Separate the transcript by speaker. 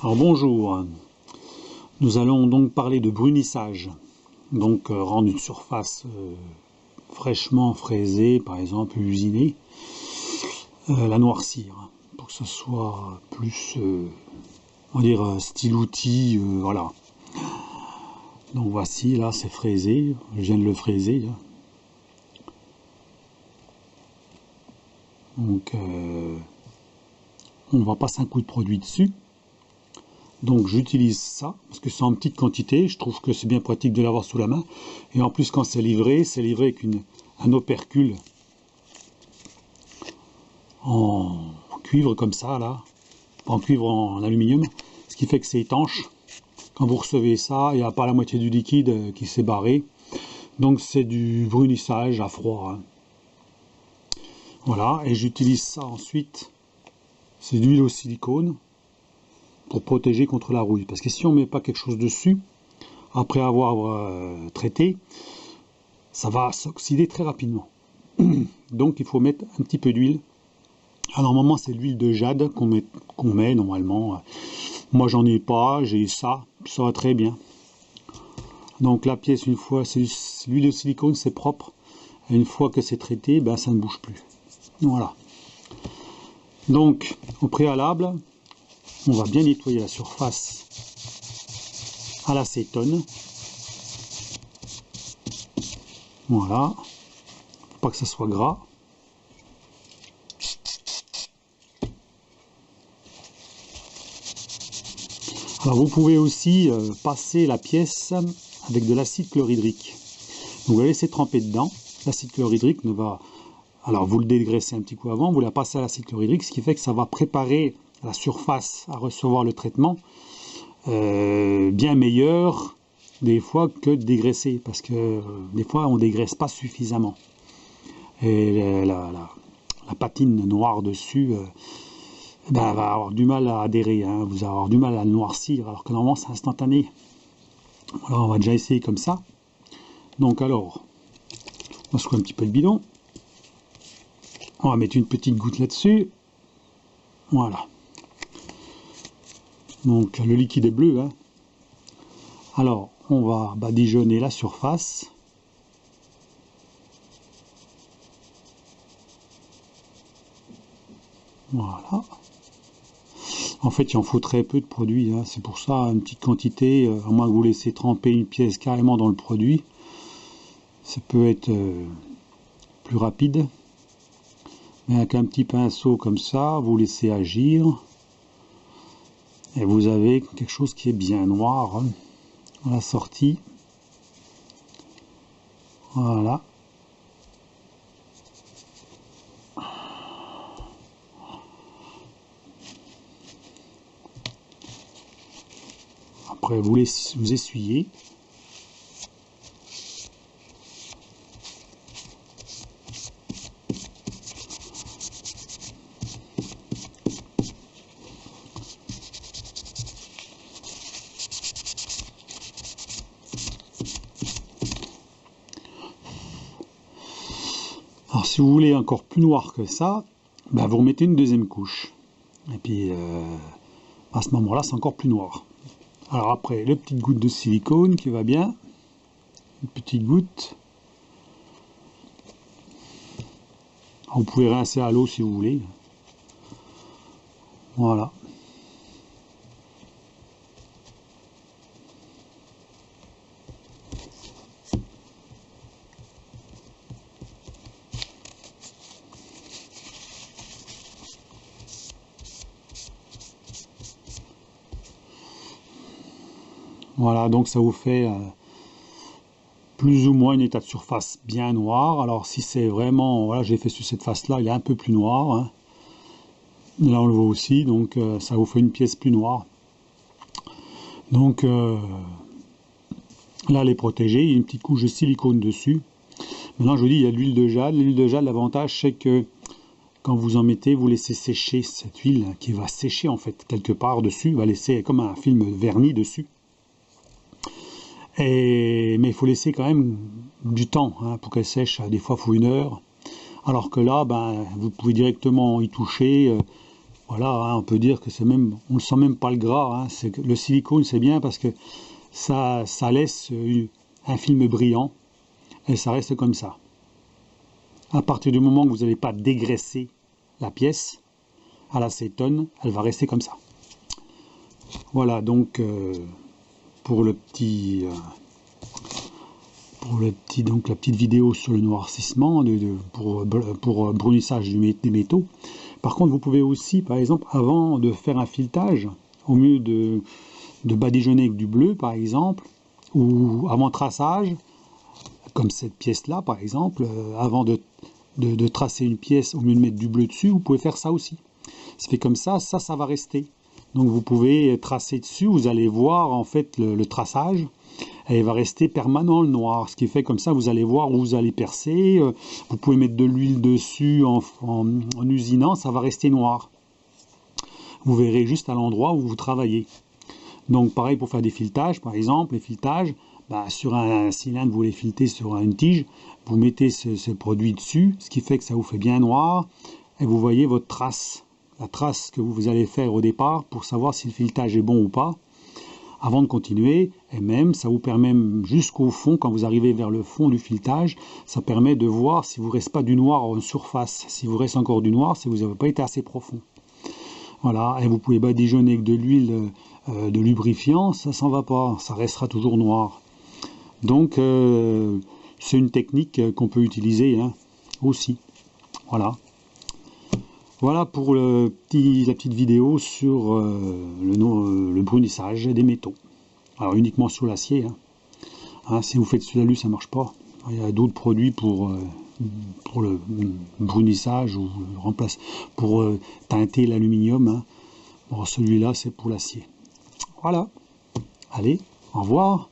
Speaker 1: Alors bonjour, nous allons donc parler de brunissage, donc rendre une surface fraîchement fraisée, par exemple usinée, la noircir, pour que ce soit plus, on va dire, style outil, voilà. Donc voici, là c'est fraisé, je viens de le fraiser. Donc on va passer un coup de produit dessus. Donc j'utilise ça, parce que c'est en petite quantité, je trouve que c'est bien pratique de l'avoir sous la main. Et en plus quand c'est livré avec un opercule en cuivre comme ça, là, en cuivre en aluminium, ce qui fait que c'est étanche. Quand vous recevez ça, il n'y a pas la moitié du liquide qui s'est barré. Donc c'est du brunissage à froid. Hein. Voilà, et j'utilise ça ensuite, c'est d'huile au silicone, pour protéger contre la rouille. Parce que si on ne met pas quelque chose dessus, après avoir traité, ça va s'oxyder très rapidement. Donc il faut mettre un petit peu d'huile. Alors normalement c'est l'huile de jade qu'on met normalement. Moi j'en ai pas, j'ai ça va très bien. Donc la pièce, une fois, l'huile de silicone, c'est propre. Et une fois que c'est traité, ben, ça ne bouge plus. Voilà. Donc au préalable, on va bien nettoyer la surface à l'acétone. Voilà. Faut pas que ça soit gras. Alors vous pouvez aussi passer la pièce avec de l'acide chlorhydrique. Donc vous la laissez tremper dedans. L'acide chlorhydrique ne va... Alors vous le dégraissez un petit coup avant, vous la passez à l'acide chlorhydrique, ce qui fait que ça va préparer la surface à recevoir le traitement bien meilleur des fois que de dégraisser, parce que des fois on dégraisse pas suffisamment. Et la patine noire dessus ben, va avoir du mal à adhérer, hein. Vous allez avoir du mal à le noircir, alors que normalement c'est instantané. Voilà, on va déjà essayer comme ça. Donc alors, on va secouer un petit peu le bidon. On va mettre une petite goutte là-dessus. Voilà. Donc le liquide est bleu. Hein. Alors, on va badigeonner la surface. Voilà. En fait, il en faut très peu de produit. Hein. C'est pour ça, une petite quantité, à moins que vous laissez tremper une pièce carrément dans le produit, ça peut être plus rapide. Mais avec un petit pinceau comme ça, vous laissez agir. Et vous avez quelque chose qui est bien noir hein, à la sortie. Voilà. Après, vous essuyez. Alors si vous voulez encore plus noir que ça, ben vous remettez une deuxième couche. Et puis à ce moment-là, c'est encore plus noir. Alors après, la petite goutte de silicone qui va bien. Une petite goutte. Alors, vous pouvez rincer à l'eau si vous voulez. Voilà. Voilà, donc ça vous fait plus ou moins une état de surface bien noir. Alors si c'est vraiment, voilà, j'ai fait sur cette face-là, il est un peu plus noir. Hein. Là on le voit aussi, donc ça vous fait une pièce plus noire. Donc là elle est protégée, il y a une petite couche de silicone dessus. Maintenant je vous dis, il y a de l'huile de jade. L'huile de jade, l'avantage c'est que quand vous en mettez, vous laissez sécher cette huile qui va sécher en fait quelque part dessus, va laisser comme un film verni dessus. Mais il faut laisser quand même du temps hein, pour qu'elle sèche. Des fois, il faut 1 heure. Alors que là, ben, vous pouvez directement y toucher. Voilà, hein, on peut dire que c'est même, on ne sent même pas le gras, hein. Le silicone c'est bien parce que ça laisse un film brillant et ça reste comme ça. À partir du moment que vous n'allez pas dégraisser la pièce à l'acétone, elle va rester comme ça. Voilà donc pour le petit donc la petite vidéo sur le noircissement pour brunissage des métaux. Par contre, vous pouvez aussi, par exemple, avant de faire un filetage, au mieux de badigeonner avec du bleu, par exemple, ou avant traçage, comme cette pièce-là, par exemple, avant de tracer une pièce, au mieux de mettre du bleu dessus, vous pouvez faire ça aussi. C'est fait comme ça, ça va rester. Donc vous pouvez tracer dessus, vous allez voir en fait le traçage, et il va rester permanent le noir, ce qui fait comme ça vous allez voir où vous allez percer, vous pouvez mettre de l'huile dessus en usinant, ça va rester noir. Vous verrez juste à l'endroit où vous travaillez. Donc pareil pour faire des filetages, par exemple, les filetages, sur un cylindre vous les filetez sur une tige, vous mettez ce produit dessus, ce qui fait que ça vous fait bien noir, et vous voyez votre trace, la trace que vous allez faire au départ pour savoir si le filetage est bon ou pas, avant de continuer, et même ça vous permet jusqu'au fond, quand vous arrivez vers le fond du filetage, ça permet de voir si vous ne reste pas du noir en surface. Si vous reste encore du noir, c'est que vous n'avez pas été assez profond. Voilà, et vous pouvez badigeonner avec de l'huile de lubrifiant, ça s'en va pas, ça restera toujours noir. Donc c'est une technique qu'on peut utiliser aussi. Voilà. Voilà pour la petite vidéo sur le brunissage des métaux. Alors uniquement sur l'acier. Si vous faites sur l'alu, ça ne marche pas. Il y a d'autres produits pour le brunissage ou pour teinter l'aluminium. Bon, celui-là, c'est pour l'acier. Voilà. Allez, au revoir.